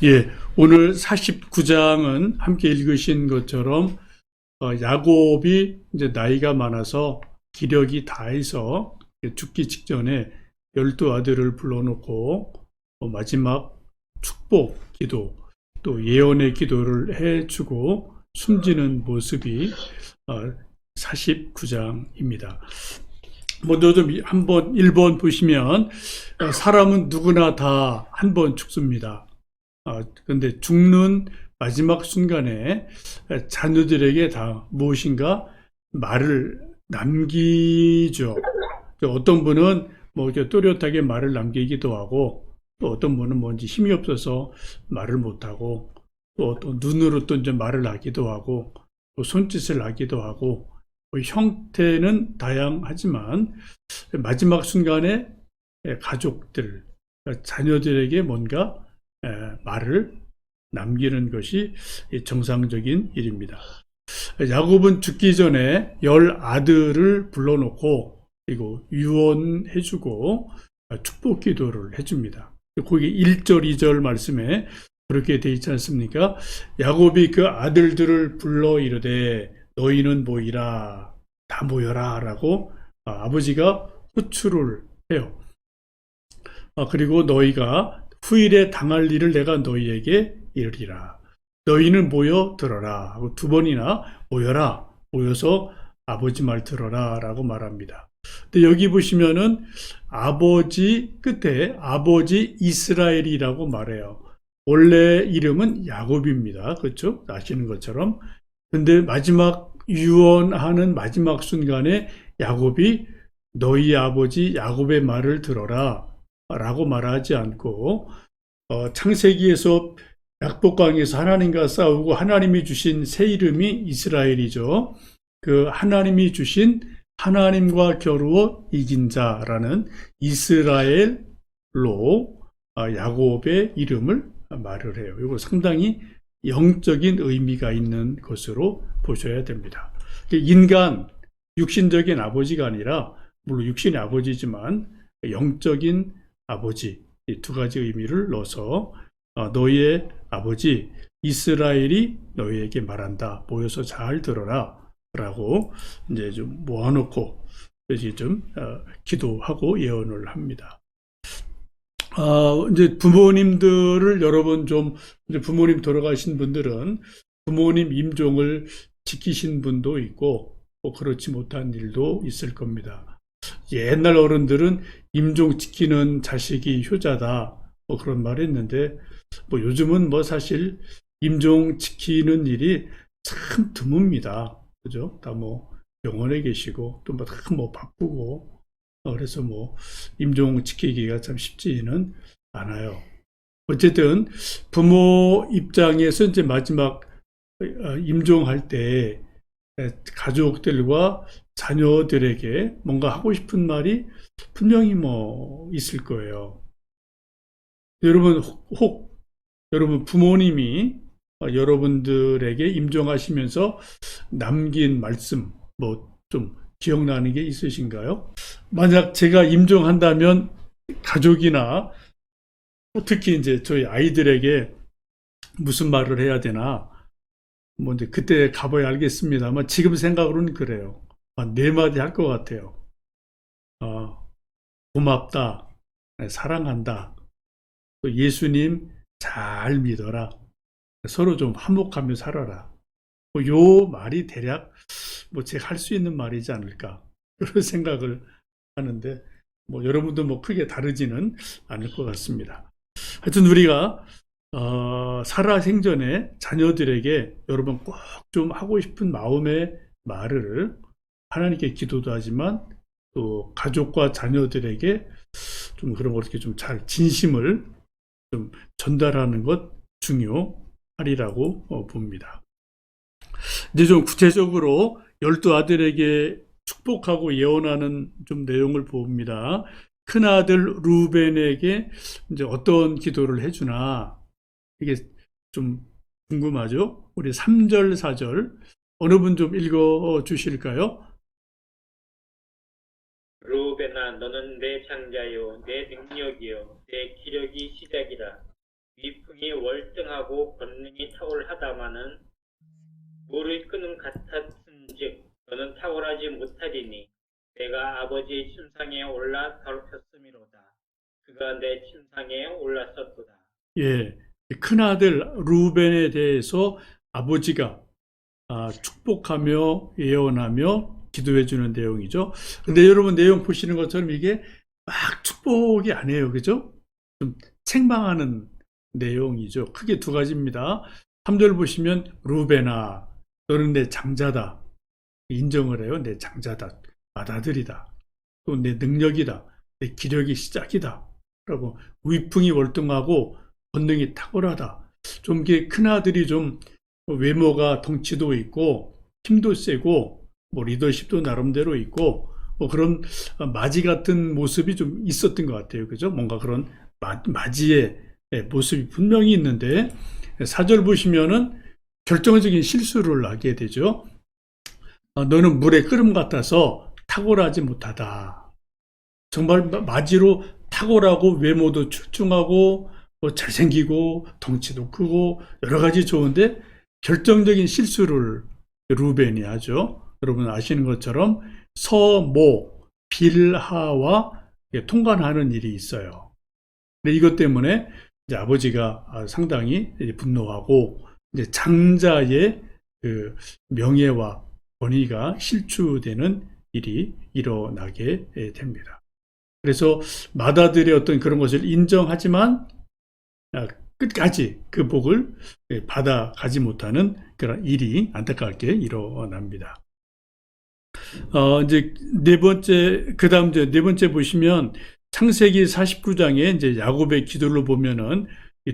예, 오늘 49장은 함께 읽으신 것처럼 야곱이 이제 나이가 많아서 기력이 다해서 죽기 직전에 12아들을 불러놓고 마지막 축복 기도 또 예언의 기도를 해주고 숨지는 모습이 49장입니다. 먼저 좀 한번 1번 보시면 사람은 누구나 다 한 번 죽습니다. 그런데 죽는 마지막 순간에 자녀들에게 다 무엇인가 말을 남기죠. 어떤 분은 뭐 이렇게 또렷하게 말을 남기기도 하고, 또 어떤 분은 뭔지 힘이 없어서 말을 못하고, 또 눈으로 또 이제 말을 하기도 하고, 또 손짓을 하기도 하고, 뭐 형태는 다양하지만 마지막 순간에 가족들, 자녀들에게 뭔가 말을 남기는 것이 정상적인 일입니다. 야곱은 죽기 전에 10아들을 불러놓고 그리고 유언해주고 축복 기도를 해줍니다. 거기 1절, 2절 말씀에 그렇게 돼 있지 않습니까? 야곱이 그 아들들을 불러 이르되 너희는 모이라, 다 모여라 라고 아버지가 호출을 해요. 그리고 너희가 후일에 당할 일을 내가 너희에게 이르리라. 너희는 모여 들어라 하고 2번이나 모여라, 모여서 아버지 말 들어라 라고 말합니다. 근데 여기 보시면은 아버지 끝에 아버지 이스라엘이라고 말해요. 원래 이름은 야곱입니다. 그렇죠? 아시는 것처럼. 근데 마지막 유언하는 마지막 순간에 야곱이 너희 아버지 야곱의 말을 들어라 라고 말하지 않고 창세기에서 약복강에서 하나님과 싸우고 하나님이 주신 새 이름이 이스라엘이죠. 그 하나님이 주신 하나님과 겨루어 이긴 자라는 이스라엘로 야곱의 이름을 말을 해요. 이거 상당히 영적인 의미가 있는 것으로 보셔야 됩니다. 인간, 육신적인 아버지가 아니라 물론 육신의 아버지지만 영적인 아버지, 이 2가지 의미를 넣어서 너희의 아버지 이스라엘이 너희에게 말한다. 모여서 잘 들어라 라고 이제 좀 모아놓고 이제 좀 기도하고 예언을 합니다. 이제 부모님들을 여러분 좀 이제 부모님 돌아가신 분들은 부모님 임종을 지키신 분도 있고 뭐 그렇지 못한 일도 있을 겁니다. 옛날 어른들은 임종 지키는 자식이 효자다 뭐 그런 말을 했는데 뭐 요즘은 뭐 사실 임종 지키는 일이 참 드뭅니다. 그죠? 다 뭐 병원에 계시고 또 뭐 바쁘고 그래서 뭐 임종 지키기가 참 쉽지는 않아요. 어쨌든 부모 입장에서 이제 마지막 임종할 때 가족들과 자녀들에게 뭔가 하고 싶은 말이 분명히 뭐 있을 거예요. 여러분 혹 여러분 부모님이 여러분들에게 임종하시면서 남긴 말씀 뭐 좀 기억나는 게 있으신가요? 만약 제가 임종한다면 가족이나 특히 이제 저희 아이들에게 무슨 말을 해야 되나 뭐 이제 그때 가봐야 알겠습니다만 지금 생각으로는 그래요. 네 마디 할 것 같아요. 어, 고맙다, 사랑한다, 또 예수님 잘 믿어라, 서로 좀 화목하며 살아라. 요 말이 대략 뭐 제가 할 수 있는 말이지 않을까 그런 생각을 하는데 뭐 여러분도 뭐 크게 다르지는 않을 것 같습니다. 하여튼 우리가 살아생전에 자녀들에게 여러분 꼭 좀 하고 싶은 마음의 말을 하나님께 기도도 하지만 또 가족과 자녀들에게 좀 그런 거 어떻게 좀 잘 진심을 좀 전달하는 것 중요하리라고 봅니다. 이제 좀 구체적으로 12아들에게 축복하고 예언하는 좀 내용을 봅니다. 큰아들 루벤에게 이제 어떤 기도를 해주나 이게 좀 궁금하죠? 우리 3절, 4절 어느 분 좀 읽어 주실까요? 루벤아 너는 내 장자요 내 능력이요 내 기력이 시작이라. 위풍이 월등하고 권능이 탁월하다마는 물을 끄는 같았은즉 너는 탁월하지 못하리니 내가 아버지의 침상에 올라 더럽혔음이로다. 그가 내 침상에 올랐었도다. 예, 큰아들 루벤에 대해서 아버지가 축복하며 예언하며 기도해 주는 내용이죠. 근데 여러분 내용 보시는 것처럼 이게 막 축복이 아니에요. 그죠? 좀 책망하는 내용이죠. 크게 두 가지입니다. 3절 보시면 루벤아 너는 내 장자다. 인정을 해요. 내 장자다. 맏아들이다. 또 내 능력이다. 내 기력이 시작이다. 라고 위풍이 월등하고 권능이 탁월하다. 좀 이게 큰아들이 좀 외모가 덩치도 있고 힘도 세고 뭐 리더십도 나름대로 있고 뭐 그런 마지 같은 모습이 좀 있었던 것 같아요. 그죠? 뭔가 그런 마지의 모습이 분명히 있는데 4절 보시면은 결정적인 실수를 하게 되죠. 너는 물의 끓음 같아서 탁월하지 못하다. 정말 마지로 탁월하고 외모도 출중하고 뭐 잘생기고 덩치도 크고 여러 가지 좋은데 결정적인 실수를 루벤이 하죠. 여러분 아시는 것처럼 서모 빌하와 통관하는 일이 있어요. 근데 이것 때문에 이제 아버지가 상당히 분노하고 이제 장자의 그 명예와 권위가 실추되는 일이 일어나게 됩니다. 그래서 맏아들의 어떤 그런 것을 인정하지만 끝까지 그 복을 받아가지 못하는 그런 일이 안타깝게 일어납니다. 이제 네 번째, 그 다음 이제 네 번째 보시면 창세기 49장에 이제 야곱의 기도를 보면은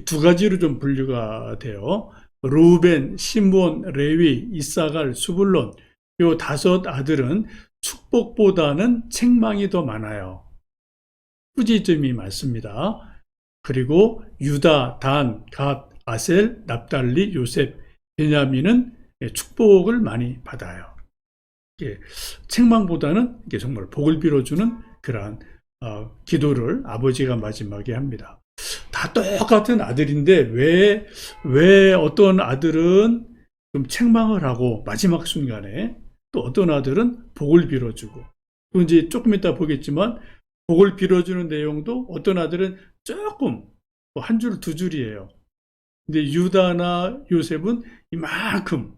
두 가지로 좀 분류가 돼요. 루벤, 시몬, 레위, 이사갈, 수불론 요 다섯 아들은 축복보다는 책망이 더 많아요. 후지점이 많습니다. 그리고 유다, 단, 갓, 아셀, 납달리, 요셉, 베냐민은 축복을 많이 받아요. 책망보다는 정말 복을 빌어주는 그러한 기도를 아버지가 마지막에 합니다. 다 똑같은 아들인데 왜 어떤 아들은 좀 책망을 하고 마지막 순간에 또 어떤 아들은 복을 빌어주고 또 이제 조금 이따 보겠지만 복을 빌어주는 내용도 어떤 아들은 조금 한 줄, 두 줄이에요. 근데 유다나 요셉은 이만큼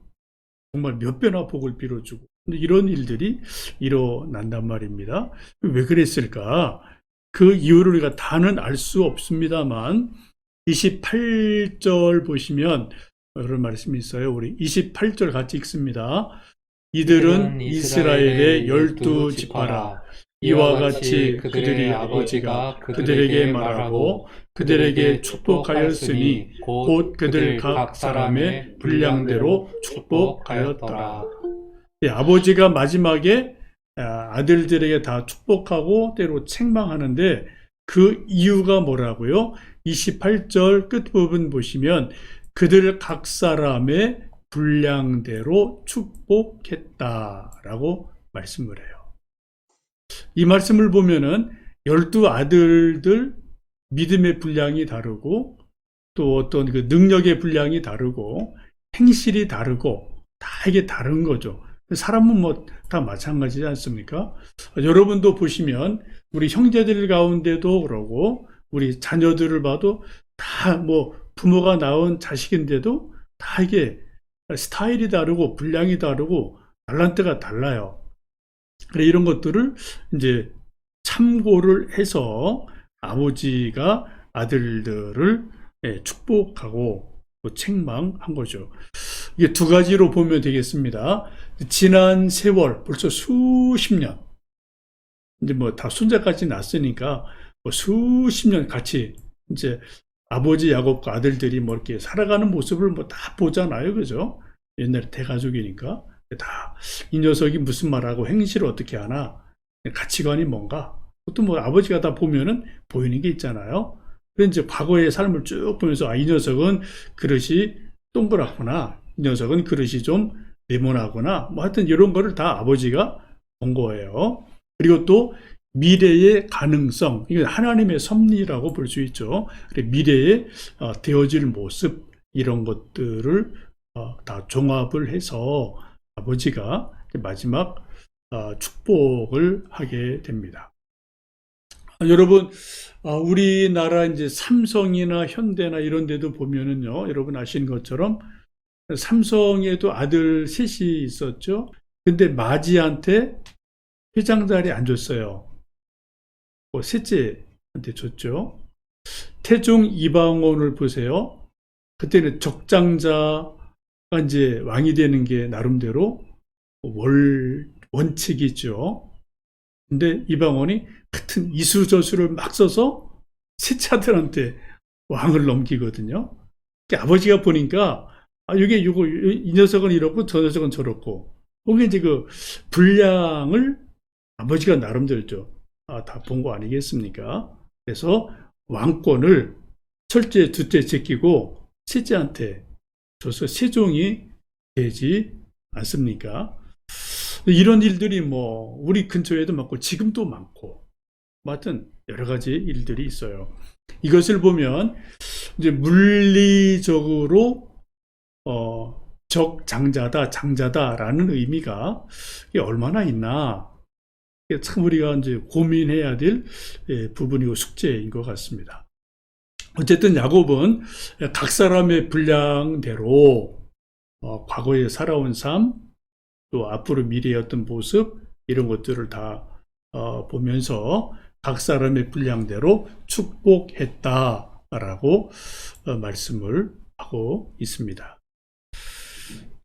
정말 몇 배나 복을 빌어주고 이런 일들이 일어난단 말입니다. 왜 그랬을까? 그 이유를 우리가 다는 알 수 없습니다만 28절 보시면 이런 말씀이 있어요. 우리 28절 같이 읽습니다. 이들은 이스라엘의 12지파라. 이와 같이 그들의 아버지가 그들에게 말하고 그들에게 축복하였으니 곧 그들 각 사람의 분량대로 축복하였더라. 아버지가 마지막에 아들들에게 다 축복하고 때로 책망하는데 그 이유가 뭐라고요? 28절 끝부분 보시면 그들 각 사람의 분량대로 축복했다라고 말씀을 해요. 이 말씀을 보면은 12아들들 믿음의 분량이 다르고 또 어떤 그 능력의 분량이 다르고 행실이 다르고 다 이게 다른 거죠. 사람은 뭐 다 마찬가지지 않습니까? 여러분도 보시면 우리 형제들 가운데도 그러고 우리 자녀들을 봐도 다 뭐 부모가 낳은 자식인데도 다 이게 스타일이 다르고 분량이 다르고 달란트가 달라요. 그래 이런 것들을 이제 참고를 해서 아버지가 아들들을 축복하고 책망한 거죠. 이게 두 가지로 보면 되겠습니다. 지난 세월, 벌써 수십 년, 이제 뭐 다 손자까지 났으니까 뭐 수십 년 같이 이제 아버지 야곱과 아들들이 뭐 이렇게 살아가는 모습을 뭐 다 보잖아요. 그죠? 옛날에 대가족이니까. 다 이 녀석이 무슨 말하고 행실을 어떻게 하나, 가치관이 뭔가, 그것도 뭐 아버지가 다 보면은 보이는 게 있잖아요. 그래서 이제 과거의 삶을 쭉 보면서 이 녀석은 그릇이 동그랗구나, 이 녀석은 그릇이 좀 네모나구나, 뭐 하여튼 이런 거를 다 아버지가 본 거예요. 그리고 또 미래의 가능성, 이건 하나님의 섭리라고 볼 수 있죠. 미래에 되어질 모습, 이런 것들을 다 종합을 해서 아버지가 마지막 축복을 하게 됩니다. 여러분, 우리나라 이제 삼성이나 현대나 이런 데도 보면은요, 여러분 아시는 것처럼 삼성에도 아들 셋이 있었죠. 근데 마지한테 회장 자리 안 줬어요. 셋째한테 줬죠. 태종 이방원을 보세요. 그때는 적장자가 이제 왕이 되는 게 나름대로 원칙이죠. 근데 이방원이 같은 이수저수를 막 써서 셋째 아들한테 왕을 넘기거든요. 그러니까 아버지가 보니까 이 녀석은 이렇고 저 녀석은 저렇고, 거기 이제 그 분량을 아버지가 나름대로 다 본 거 아니겠습니까? 그래서 왕권을 첫째, 둘째 제끼고 셋째한테 줘서 세종이 되지 않습니까? 이런 일들이 뭐 우리 근처에도 많고 지금도 많고, 하여튼 여러 가지 일들이 있어요. 이것을 보면 이제 물리적으로 적장자다, 장자다라는 의미가 얼마나 있나, 참 우리가 이제 고민해야 될 부분이고 숙제인 것 같습니다. 어쨌든 야곱은 각 사람의 분량대로 과거에 살아온 삶, 또 앞으로 미래의 어떤 모습, 이런 것들을 다 보면서 각 사람의 분량대로 축복했다라고 말씀을 하고 있습니다.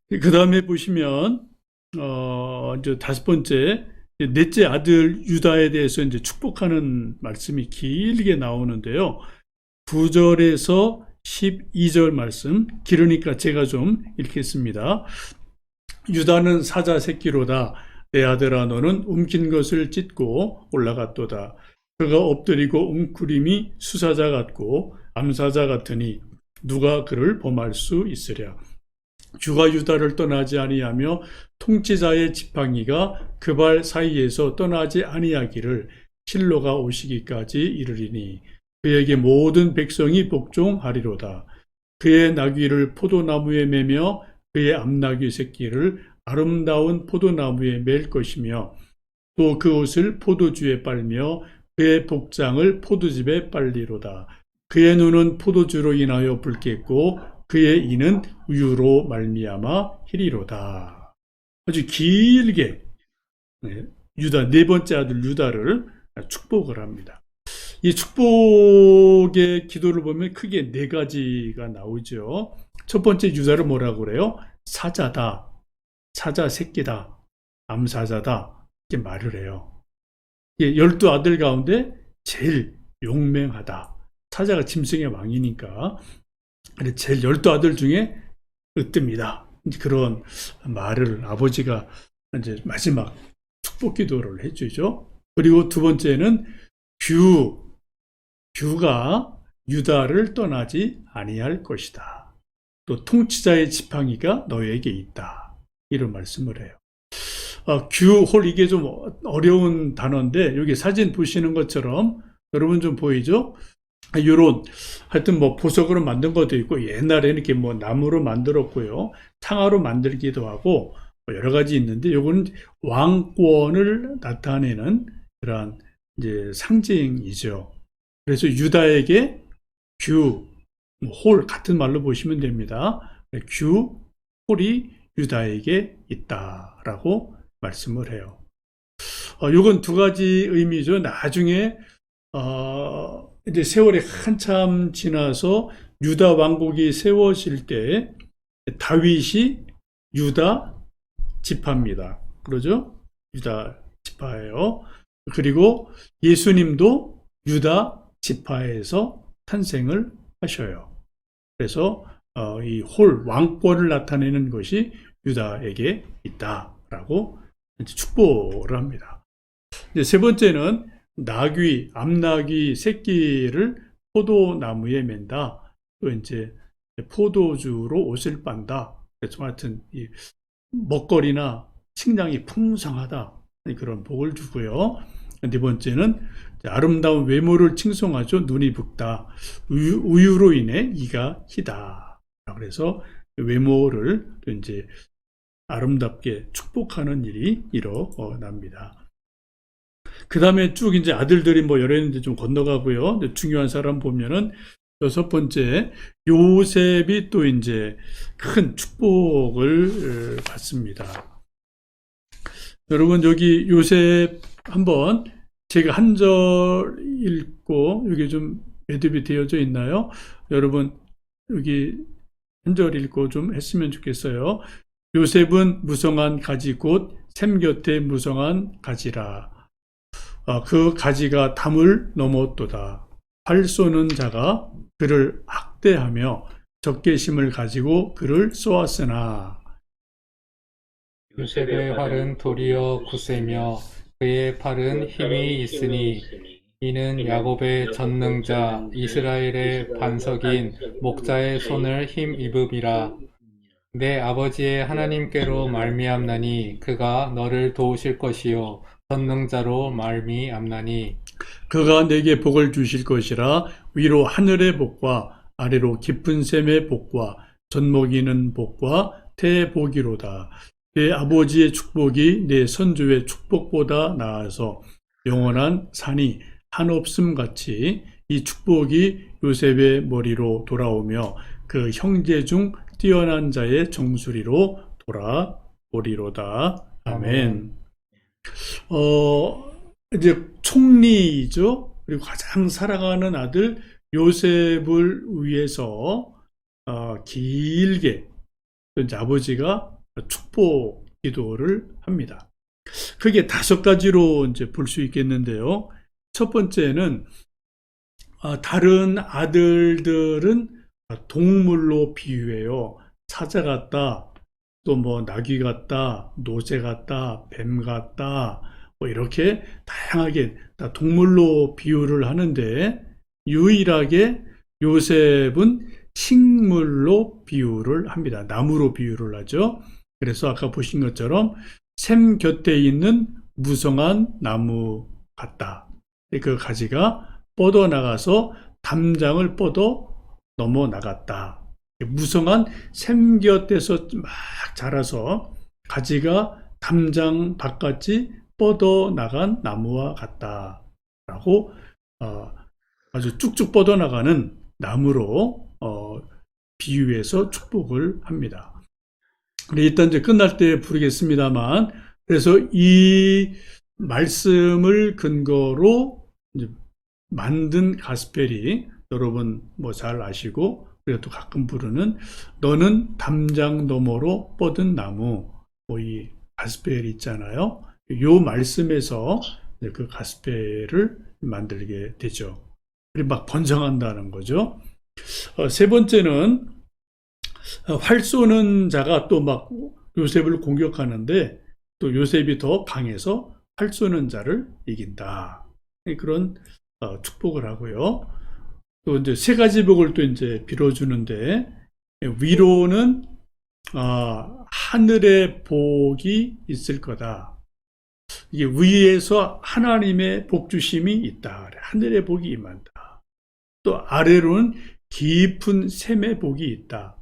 그 다음에 보시면 이제 5번째, 넷째 아들 유다에 대해서 이제 축복하는 말씀이 길게 나오는데요. 9절에서 12절 말씀, 길으니까 제가 좀 읽겠습니다. 유다는 사자 새끼로다. 내 아들아, 너는 움킨 것을 찢고 올라갔도다. 그가 엎드리고 웅크림이 수사자 같고 암사자 같으니 누가 그를 범할 수 있으랴. 주가 유다를 떠나지 아니하며 통치자의 지팡이가 그 발 사이에서 떠나지 아니하기를 실로가 오시기까지 이르리니 그에게 모든 백성이 복종하리로다. 그의 나귀를 포도나무에 매며 그의 암나귀 새끼를 아름다운 포도나무에 맬 것이며 또 그 옷을 포도주에 빨며 그의 복장을 포도즙에 빨리로다. 그의 눈은 포도주로 인하여 붉겠고 그의 이는 우유로 말미암아 희리로다. 아주 길게 유다, 네 번째 아들 유다를 축복을 합니다. 이 축복의 기도를 보면 크게 네 가지가 나오죠. 첫 번째, 유다를 뭐라고 그래요? 사자다, 사자 새끼다, 암사자다, 이렇게 말을 해요. 12아들 가운데 제일 용맹하다. 사자가 짐승의 왕이니까 제일 12아들 중에 으뜸이다. 그런 말을 아버지가 이제 마지막 축복 기도를 해주죠. 그리고 두 번째는 규가 유다를 떠나지 아니할 것이다. 또 통치자의 지팡이가 너에게 있다. 이런 말씀을 해요. 규홀, 이게 좀 어려운 단어인데 여기 사진 보시는 것처럼 여러분 좀 보이죠? 요런 하여튼 뭐 보석으로 만든 것도 있고 옛날에는 이렇게 뭐 나무로 만들었고요, 탕화로 만들기도 하고 여러 가지 있는데 요거는 왕권을 나타내는 그런 이제 상징이죠. 그래서 유다에게 홀 같은 말로 보시면 됩니다. 홀이 유다에게 있다라고 말씀을 해요. 요건 두 가지 의미죠. 나중에 이제 세월이 한참 지나서 유다 왕국이 세워질 때 다윗이 유다 지파입니다. 그러죠? 유다 지파예요. 그리고 예수님도 유다 지파에서 탄생을 하셔요. 그래서 이 홀 왕권을 나타내는 것이 유다에게 있다라고 축복을 합니다. 이제 세 번째는 나귀, 암나귀 새끼를 포도나무에 맨다. 또 이제 포도주로 옷을 빤다. 그래서 하여튼 이 먹거리나 식량이 풍성하다. 그런 복을 주고요. 네 번째는 아름다운 외모를 칭송하죠. 눈이 붓다. 우유로 인해 이가 희다. 그래서 외모를 또 이제 아름답게 축복하는 일이 일어납니다. 그 다음에 쭉 이제 아들들이 뭐 여러 있는데 좀 건너가고요. 중요한 사람 보면은 여섯 번째, 요셉이 또 이제 큰 축복을 받습니다. 여러분, 여기 요셉 한번 제가 한 절 읽고, 여기 좀 매듭이 되어져 있나요? 여러분, 여기 한 절 읽고 좀 했으면 좋겠어요. 요셉은 무성한 가지 곧 샘 곁에 무성한 가지라. 그 가지가 담을 넘었도다. 활 쏘는 자가 그를 학대하며 적개심을 가지고 그를 쏘았으나 요셉의 활은 도리어 굳세며 그의 팔은 힘이 있으니 이는 야곱의 전능자 이스라엘의 반석인 목자의 손을 힘입으리라. 내 아버지의 하나님께로 말미암나니 그가 너를 도우실 것이요 전능자로 말미암나니 그가 내게 복을 주실 것이라. 위로 하늘의 복과 아래로 깊은 샘의 복과 젖먹이는 복과 태의 복이로다. 내 아버지의 축복이 내 선조의 축복보다 나아서 영원한 산이 한없음 같이 이 축복이 요셉의 머리로 돌아오며 그 형제 중 뛰어난 자의 정수리로 돌아오리로다. 아멘. 이제 총리이죠. 그리고 가장 사랑하는 아들 요셉을 위해서 길게 이제 아버지가 축복 기도를 합니다. 그게 5가지로 이제 볼 수 있겠는데요. 첫 번째는 다른 아들들은 동물로 비유해요. 사자 같다, 또 뭐 나귀 같다, 노새 같다, 뱀 같다, 뭐 이렇게 다양하게 다 동물로 비유를 하는데 유일하게 요셉은 식물로 비유를 합니다. 나무로 비유를 하죠. 그래서 아까 보신 것처럼 샘 곁에 있는 무성한 나무 같다. 그 가지가 뻗어나가서 담장을 뻗어 넘어나갔다. 무성한 샘 곁에서 막 자라서 가지가 담장 바깥이 뻗어나간 나무와 같다라고 아주 쭉쭉 뻗어나가는 나무로 비유해서 축복을 합니다. 일단 이제 끝날 때 부르겠습니다만, 그래서 이 말씀을 근거로 이제 만든 가스펠이 여러분 뭐 잘 아시고, 그리고 또 가끔 부르는 너는 담장 너머로 뻗은 나무, 뭐 이 가스펠 있잖아요. 요 말씀에서 그 가스펠을 만들게 되죠. 그리고 막 번성한다는 거죠. 세 번째는 활 쏘는 자가 또 막 요셉을 공격하는데 또 요셉이 더 강해서 활 쏘는 자를 이긴다. 그런 축복을 하고요. 또 이제 3가지 복을 또 이제 빌어주는데 위로는 하늘의 복이 있을 거다. 이게 위에서 하나님의 복 주심이 있다. 하늘의 복이 임한다. 또 아래로는 깊은 샘의 복이 있다.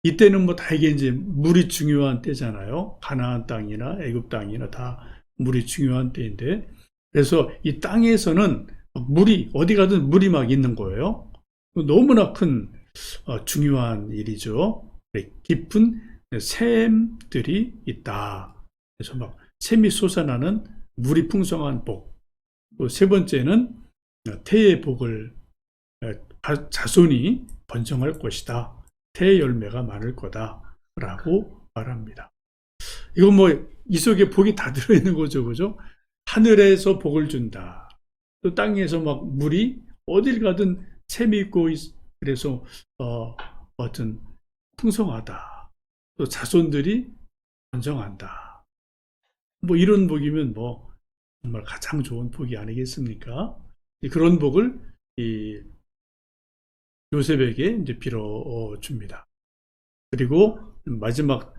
이때는 뭐 다 이게 이제 물이 중요한 때잖아요. 가나안 땅이나 애굽 땅이나 다 물이 중요한 때인데, 그래서 이 땅에서는 물이 어디 가든 물이 막 있는 거예요. 너무나 큰 중요한 일이죠. 깊은 샘들이 있다. 그래서 막 샘이 솟아나는 물이 풍성한 복. 또 세 번째는 태의 복을 자손이 번성할 것이다. 태의 열매가 많을 거다라고 말합니다. 이건 뭐 이 속에 복이 다 들어있는 거죠, 그죠? 하늘에서 복을 준다. 또 땅에서 막 물이 어딜 가든 샘이 있고 그래서 어떤 풍성하다. 또 자손들이 번성한다. 뭐 이런 복이면 뭐 정말 가장 좋은 복이 아니겠습니까? 그런 복을 이 요셉에게 이제 빌어 줍니다. 그리고 마지막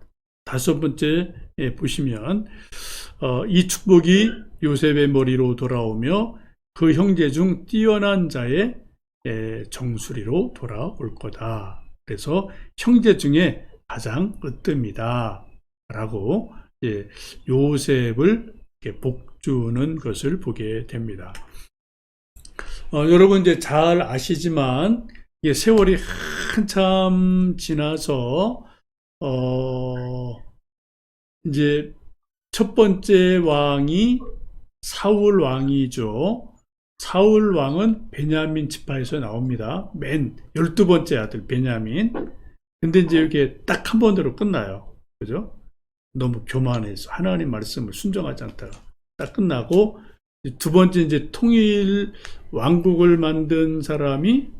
5번째 보시면 이 축복이 요셉의 머리로 돌아오며 그 형제 중 뛰어난 자의 정수리로 돌아올 거다. 그래서 형제 중에 가장 으뜸이다 라고 요셉을 복주는 것을 보게 됩니다. 여러분 이제 잘 아시지만 이게 세월이 한참 지나서 이제 첫 번째 왕이 사울 왕이죠. 사울 왕은 베냐민 지파에서 나옵니다. 맨 12번째 아들 베냐민. 근데 이제 이게 딱 한 번으로 끝나요. 그죠? 너무 교만해서 하나님 말씀을 순종하지 않다가 딱 끝나고, 두 번째 이제 통일 왕국을 만든 사람이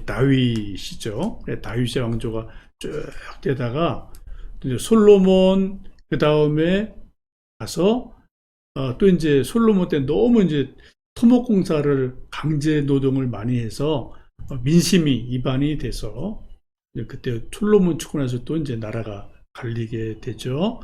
다윗이죠. 다윗의 왕조가 쭉 되다가 이제 솔로몬 그 다음에 가서 또 이제 솔로몬 때 너무 이제 토목공사를 강제 노동을 많이 해서 민심이 이반이 돼서 그때 솔로몬 죽고 나서 또 이제 나라가 갈리게 되죠.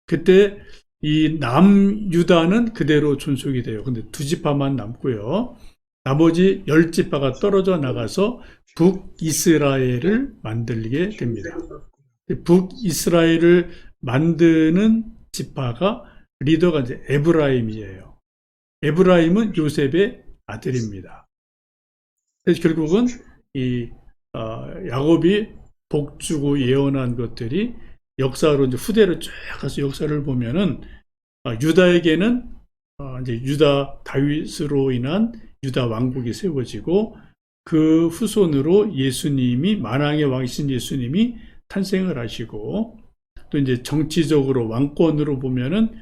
그때 이 남유다는 그대로 존속이 돼요. 근데 2지파만 남고요. 나머지 10지파가 떨어져 나가서 북이스라엘을 만들게 됩니다. 북이스라엘을 만드는 지파가 리더가 이제 에브라임이에요. 에브라임은 요셉의 아들입니다. 그래서 결국은 이 야곱이 복주고 예언한 것들이 역사로 이제 후대로 쭉 가서 역사를 보면은 유다에게는 이제 유다 다윗으로 인한 유다 왕국이 세워지고 그 후손으로 예수님이 만왕의 왕이신 예수님이 탄생을 하시고, 또 이제 정치적으로 왕권으로 보면은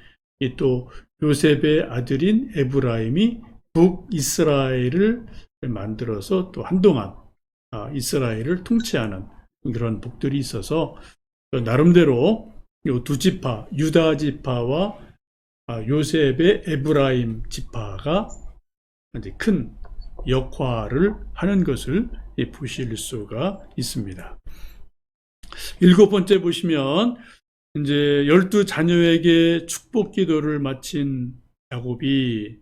또 요셉의 아들인 에브라임이 북이스라엘을 만들어서 또 한동안 이스라엘을 통치하는 그런 복들이 있어서 나름대로 이 2지파 유다 지파와 요셉의 에브라임 지파가 이제 큰 역할을 하는 것을 보실 수가 있습니다. 7번째 보시면 이제 12자녀에게 축복 기도를 마친 야곱이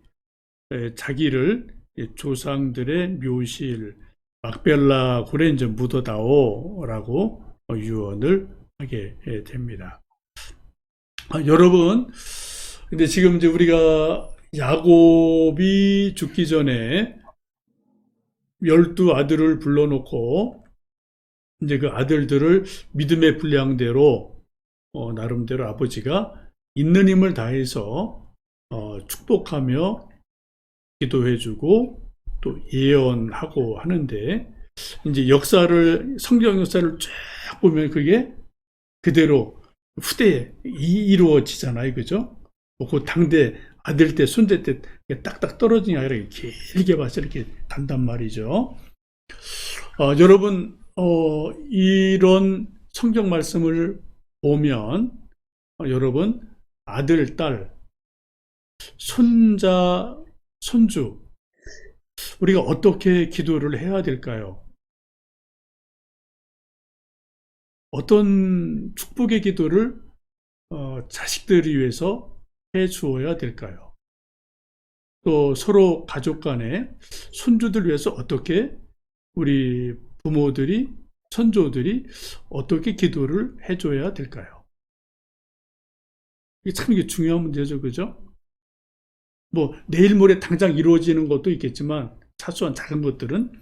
자기를 조상들의 묘실 막벨라 굴에 이제 묻어다오라고 유언을 하게 됩니다. 여러분, 근데 지금 이제 우리가 야곱이 죽기 전에 12아들을 불러놓고 이제 그 아들들을 믿음의 분량대로 나름대로 아버지가 있는 힘을 다해서 축복하며 기도해주고 또 예언하고 하는데, 이제 역사를 성경 역사를 쭉 보면 그게 그대로 후대에 이루어지잖아요, 그죠? 그 당대 아들 때 손자 때 딱딱 떨어지는 게 아니라 길게 봐서 이렇게 간단 말이죠. 여러분 이런 성경 말씀을 보면 여러분 아들, 딸, 손자, 손주 우리가 어떻게 기도를 해야 될까요? 어떤 축복의 기도를 자식들을 위해서 해 주어야 될까요? 또 서로 가족 간에 손주들 위해서 어떻게 우리 부모들이 선조들이 어떻게 기도를 해줘야 될까요? 이게 참 중요한 문제죠, 그죠? 뭐 내일 모레 당장 이루어지는 것도 있겠지만 사소한 작은 것들은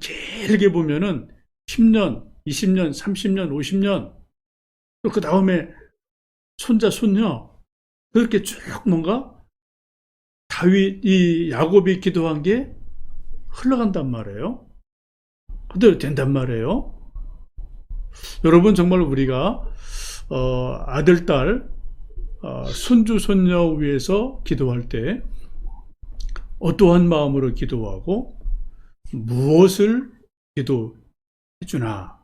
길게 보면은 10년, 20년, 30년, 50년 또 그 다음에 손자, 손녀 그렇게 쭉 뭔가 다윗이 야곱이 기도한 게 흘러간단 말이에요. 그대로 된단 말이에요. 여러분 정말 우리가 아들, 딸, 손주, 손녀 위해서 기도할 때 어떠한 마음으로 기도하고 무엇을 기도해 주나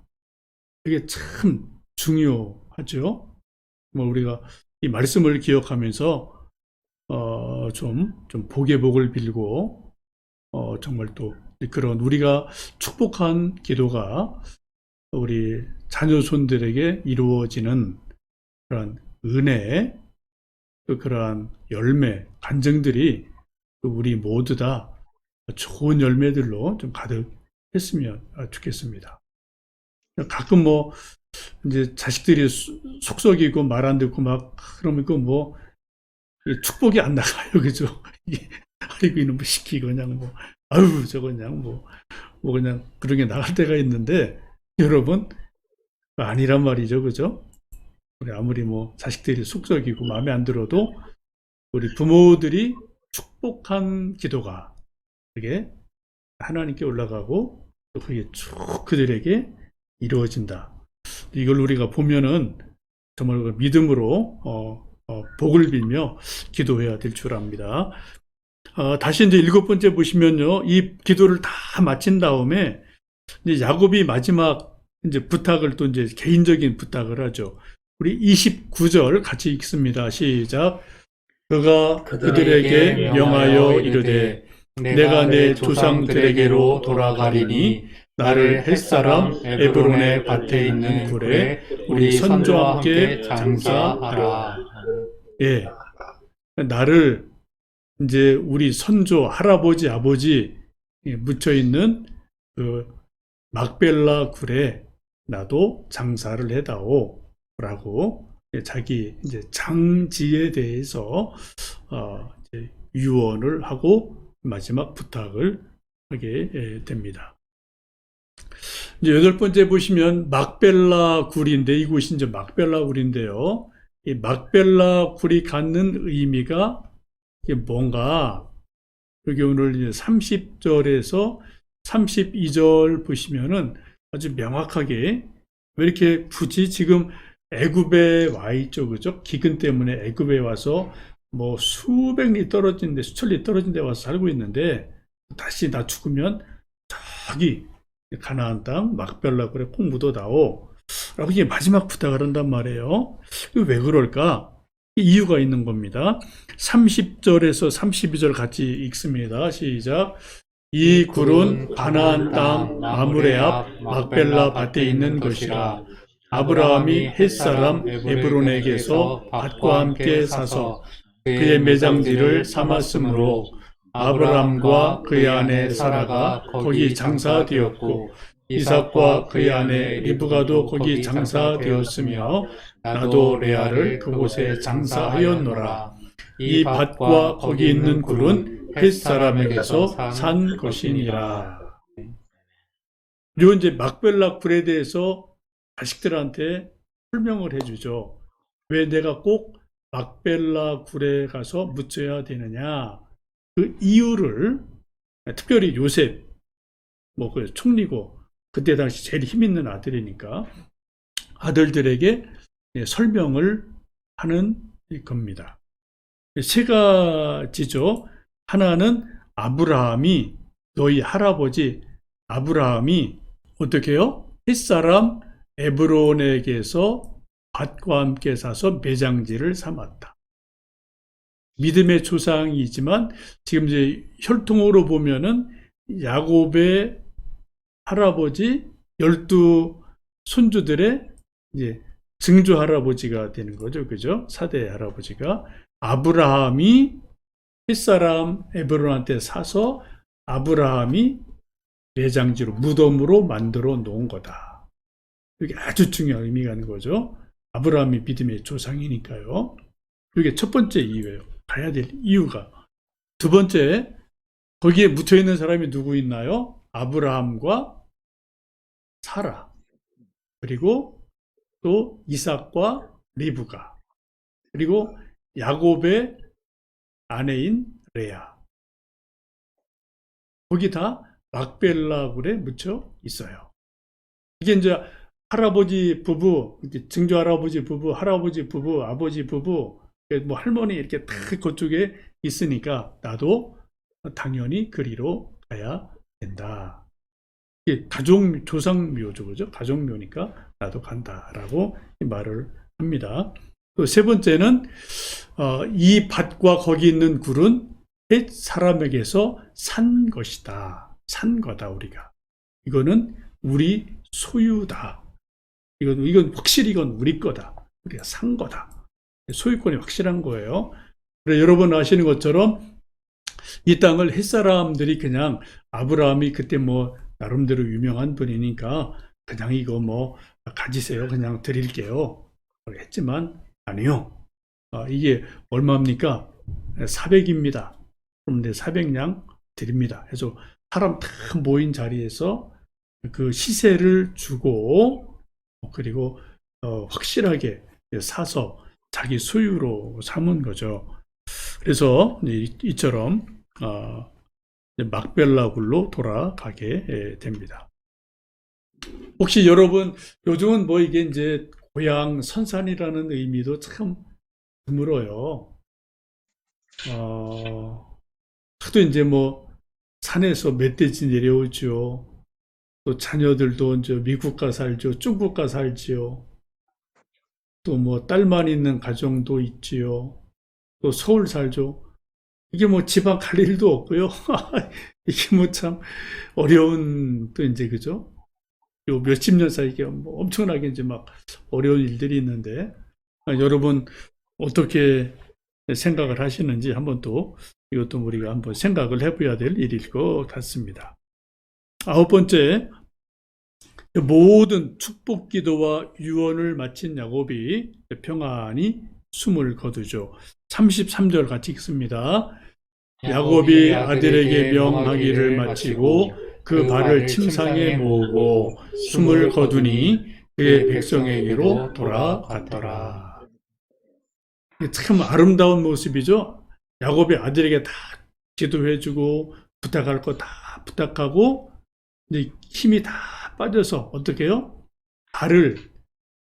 이게 참 중요하죠. 뭐 우리가 이 말씀을 기억하면서 좀 복의 복을 빌고 정말 또 그런 우리가 축복한 기도가 우리 자녀손들에게 이루어지는 그런 은혜, 또 그러한 열매, 간증들이 우리 모두 다 좋은 열매들로 좀 가득했으면 좋겠습니다. 가끔 뭐 이제 자식들이 속썩이고 말 안 듣고 막 그러면 그 뭐 축복이 안 나가요, 그죠? 이게 아이고 이놈 시키고 그냥 뭐 아유 저거 그냥 뭐 그냥 그런 게 나갈 때가 있는데 여러분 아니란 말이죠, 그죠? 우리 아무리 뭐 자식들이 속썩이고 마음에 안 들어도 우리 부모들이 축복한 기도가 그게 하나님께 올라가고 또 그게 쭉 그들에게 이루어진다. 이걸 우리가 보면은 정말 그 믿음으로 복을 빌며 기도해야 될 줄 압니다. 다시 이제 7번째 보시면요, 이 기도를 다 마친 다음에 이제 야곱이 마지막 이제 부탁을 또 이제 개인적인 부탁을 하죠. 우리 29절 같이 읽습니다. 시작. 그가 그들에게 명하여 이르되 내가 내 조상들에게로 돌아가리니 나를 햇사람 에브론의 밭에 있는 굴에 우리 선조와 함께 장사하라. 예, 나를 이제 우리 선조 할아버지 아버지 묻혀 있는 그 막벨라 굴에 나도 장사를 해다오라고 자기 이제 장지에 대해서 이제 유언을 하고 마지막 부탁을 하게 됩니다. 이제 8번째 보시면 막벨라 굴인데 이곳이 이제 막벨라 굴인데요. 이 막벨라 굴이 갖는 의미가 이게 뭔가 여기 오늘 이제 30절에서 32절 보시면은 아주 명확하게 왜 이렇게 굳이 지금 애굽에 와 있죠, 그죠? 기근 때문에 애굽에 와서 뭐 수백 리 떨어진 데, 수천 리 떨어진 데 와서 살고 있는데 다시 나 죽으면 저기 가나안 땅 막벨라 굴에 꼭 묻어다오 라고 이게 마지막 부탁을 한단 말이에요. 왜 그럴까? 이유가 있는 겁니다. 30절에서 32절 같이 읽습니다. 시작. 이 굴은 가나안 땅 마므레 앞 막벨라 밭에 있는 것이라. 아브라함이 햇사람 에브론에게서 밭과 함께 사서 그의 매장지를 삼았으므로 아브라함과 그의 아내 사라가 거기 장사되었고 이삭과 그의 아내 리브가도 거기 장사되었으며 나도 레아를 그곳에 장사하였노라. 이 밭과 거기 있는 굴은 햇사람에게서 산 것이니라. 요 이제 막벨라 굴에 대해서 자식들한테 설명을 해주죠. 왜 내가 꼭 막벨라 굴에 가서 묻혀야 되느냐. 그 이유를 특별히 요셉, 뭐 그 총리고 그때 당시 제일 힘 있는 아들이니까 아들들에게 설명을 하는 겁니다. 세 가지죠. 하나는 아브라함이 너희 할아버지 아브라함이 어떻게 해요? 햇사람 에브론에게서 밭과 함께 사서 매장지를 삼았다. 믿음의 조상이지만 지금 이제 혈통으로 보면은 야곱의 할아버지 12 손주들의 이제 증조 할아버지가 되는 거죠. 그죠? 4대 할아버지가 아브라함이 햇사람 에브론한테 사서 아브라함이 매장지로 무덤으로 만들어 놓은 거다. 이게 아주 중요한 의미가 있는 거죠. 아브라함이 믿음의 조상이니까요. 이게 첫 번째 이유예요. 가야 될 이유가. 두 번째, 거기에 묻혀 있는 사람이 누구 있나요? 아브라함과 사라, 그리고 또 이삭과 리브가, 그리고 야곱의 아내인 레아. 거기 다 막벨라 굴에 묻혀 있어요. 이게 이제 할아버지 부부, 증조 할아버지 부부, 할아버지 부부, 아버지 부부, 뭐 할머니 이렇게 다 그쪽에 있으니까 나도 당연히 그리로 가야 된다. 이게 가족 조상묘죠, 그죠? 가족묘니까 나도 간다라고 말을 합니다. 또 세 번째는 이 밭과 거기 있는 굴은 햇 사람에게서 산 것이다. 산 거다 우리가. 이거는 우리 소유다. 이건 확실히 이건 우리 거다. 우리가 산 거다. 소유권이 확실한 거예요. 그래서 여러분 아시는 것처럼 이 땅을 햇사람들이 그냥 아브라함이 그때 뭐 나름대로 유명한 분이니까 그냥 이거 뭐 가지세요. 그냥 드릴게요. 했지만 아니요. 이게 얼마입니까? 400입니다. 그럼 내 400냥 드립니다. 그래서 사람 다 모인 자리에서 그 시세를 주고 그리고 확실하게 사서 자기 소유로 삼은 거죠. 그래서 이처럼 막벨라굴로 돌아가게 됩니다. 혹시 여러분 요즘은 뭐 이게 이제 고향 선산이라는 의미도 참 드물어요. 하도 이제 뭐 산에서 멧돼지 내려오죠. 또 자녀들도 이제 미국 가 살죠. 중국 가 살지요. 또 뭐 딸만 있는 가정도 있지요. 또 서울 살죠. 이게 뭐 지방 갈 일도 없고요. 이게 뭐 참 어려운 또 이제 그죠? 요 몇십 년 사이에 뭐 엄청나게 이제 막 어려운 일들이 있는데 여러분 어떻게 생각을 하시는지 한번 또 이것도 우리가 한번 생각을 해봐야 될 일일 것 같습니다. 9번째, 모든 축복 기도와 유언을 마친 야곱이 평안히 숨을 거두죠. 33절 같이 읽습니다. 야곱이 아들에게 명하기를 마치고 그 발을 침상에 모으고 숨을 거두니 그의 백성에게로 돌아갔더라. 참 아름다운 모습이죠. 야곱이 아들에게 다 기도해주고 부탁할 거 다 부탁하고 이제 힘이 다 빠져서 어떻게 해요? 발을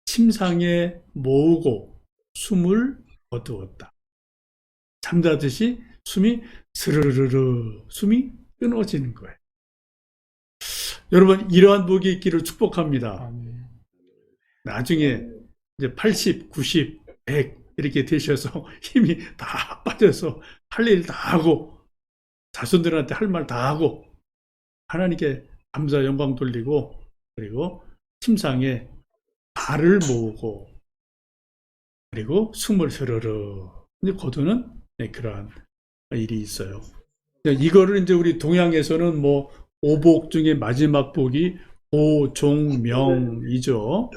침상에 모으고 숨을 거두었다. 잠자듯이 숨이 스르르르 숨이 끊어지는 거예요. 여러분 이러한 복이 있기를 축복합니다. 나중에 이제 80, 90, 100 이렇게 되셔서 힘이 다 빠져서 할 일 다 하고 자손들한테 할 말 다 하고 하나님께 감사 영광 돌리고 그리고 침상에 발을 모으고 그리고 숨을 스르르 거두는 그러한 일이 있어요. 이거를 이제 우리 동양에서는 뭐 오복 중에 마지막 복이 고종명이죠.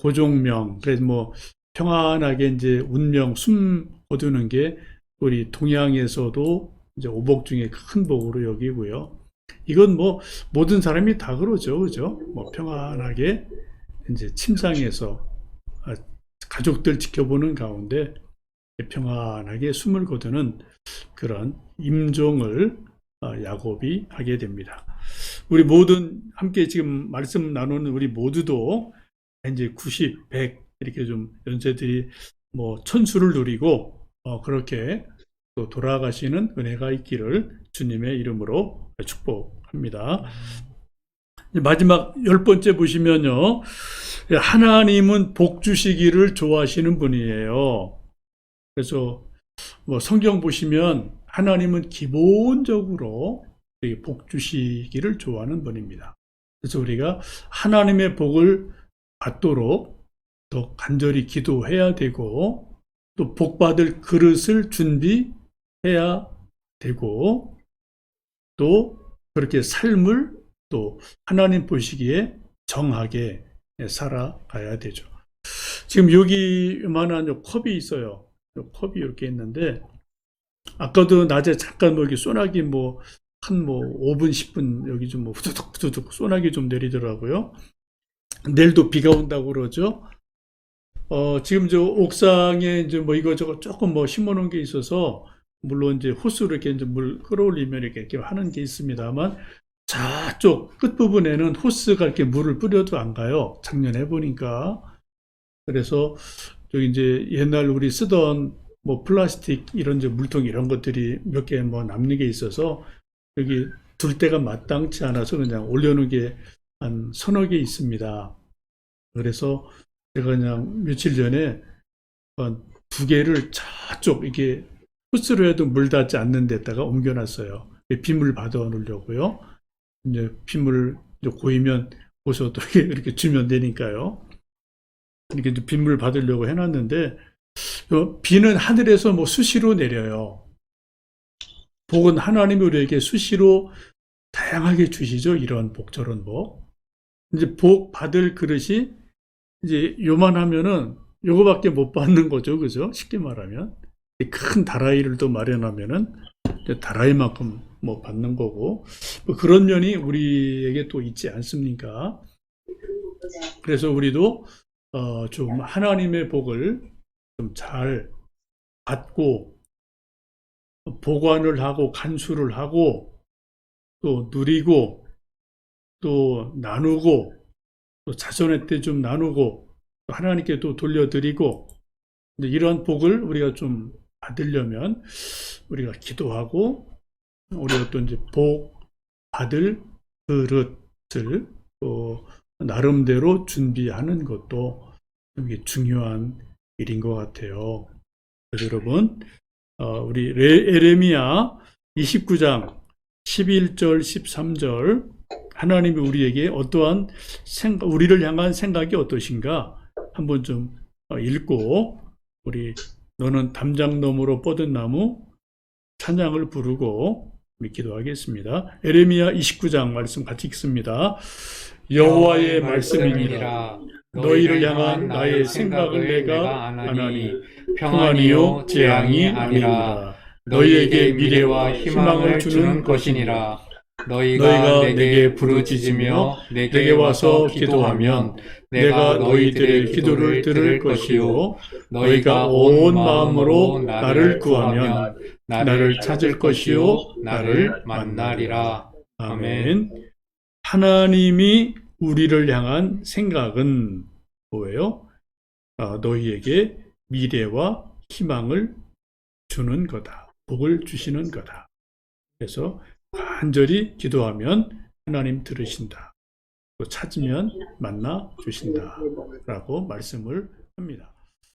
고종명. 그래서 뭐 평안하게 이제 운명, 숨 거두는 게 우리 동양에서도 이제 오복 중에 큰 복으로 여기고요. 이건 뭐 모든 사람이 다 그러죠, 그죠? 뭐 평안하게 이제 침상에서 가족들 지켜보는 가운데 평안하게 숨을 거두는 그런 임종을 야곱이 하게 됩니다. 우리 모든 함께 지금 말씀 나누는 우리 모두도 이제 90, 100 이렇게 좀 연세들이 뭐 천수를 누리고 그렇게 또 돌아가시는 은혜가 있기를 주님의 이름으로 축복합니다. 마지막 10번째 보시면요. 하나님은 복 주시기를 좋아하시는 분이에요. 그래서 뭐 성경 보시면 하나님은 기본적으로 복 주시기를 좋아하는 분입니다. 그래서 우리가 하나님의 복을 받도록 더 간절히 기도해야 되고 또 복 받을 그릇을 준비해야 되고 또 그렇게 삶을 또 하나님 보시기에 정하게 살아가야 되죠. 지금 여기만한 컵이 있어요. 컵이 이렇게 있는데 아까도 낮에 잠깐 뭐 이렇게 소나기 뭐 한 뭐 5분 10분 여기 좀 뭐 후두둑 소나기 좀 내리더라고요. 내일도 비가 온다고 그러죠. 지금 저 옥상에 이제 뭐 이거저거 조금 뭐 심어놓은 게 있어서 물론 이제 호스로 이렇게 이제 물 끌어올리면 이렇게 하는 게 있습니다만 저쪽 끝부분에는 호스가 이렇게 물을 뿌려도 안 가요. 작년에 해보니까. 그래서 저기 이제 옛날 우리 쓰던 뭐 플라스틱 이런 이제 물통 이런 것들이 몇 개 뭐 남는 게 있어서 여기 둘 데가 마땅치 않아서 그냥 올려놓은 게 한 서너 개 있습니다. 그래서 제가 그냥 며칠 전에 한 두 개를 저쪽 이게 호스로 해도 물 닿지 않는 데다가 옮겨놨어요. 빗물 받아 놓으려고요. 이제 빗물 이제 고이면 호스도 이렇게 주면 되니까요. 이렇게 이제 빗물 받으려고 해놨는데 비는 하늘에서 뭐 수시로 내려요. 복은 하나님이 우리에게 수시로 다양하게 주시죠. 이런 복 저런 복. 이제 복 받을 그릇이 이제 요만하면은 요거밖에 못 받는 거죠. 그죠? 쉽게 말하면 큰 다라이를 또 마련하면은 이제 다라이만큼 뭐 받는 거고 뭐 그런 면이 우리에게 또 있지 않습니까? 그래서 우리도 좀 하나님의 복을 좀 잘 받고 보관을 하고 간수를 하고 또 누리고 또 나누고 또 자손의 때 좀 나누고 또 하나님께 또 돌려드리고 이런 복을 우리가 좀 받으려면 우리가 기도하고 우리가 또 이제 복 받을 그릇을 또 나름대로 준비하는 것도 되게 중요한 일인 것 같아요. 그래서 여러분 우리 에레미야 29장 11절 13절 하나님이 우리에게 어떠한 우리를 향한 생각이 어떠신가 한번 좀 읽고 우리 너는 담장 너머로 뻗은 나무 찬양을 부르고 우리 기도하겠습니다. 에레미야 29장 말씀 같이 읽습니다. 여호와의 말씀이니라 너희를 향한 나의 생각을 내가 아나니 평안이요 재앙이 아니라 너희에게 미래와 희망을 주는 것이니라. 너희가 내게 부르짖으며 내게 와서 기도하면 내가 너희들의 기도를 들을 것이요 너희가 온 마음으로 나를 구하면 나를 찾을 것이요 나를 만나리라. 아멘. 하나님이 우리를 향한 생각은 뭐예요? 너희에게 미래와 희망을 주는 거다. 복을 주시는 거다. 그래서 간절히 기도하면 하나님 들으신다. 또 찾으면 만나 주신다. 라고 말씀을 합니다.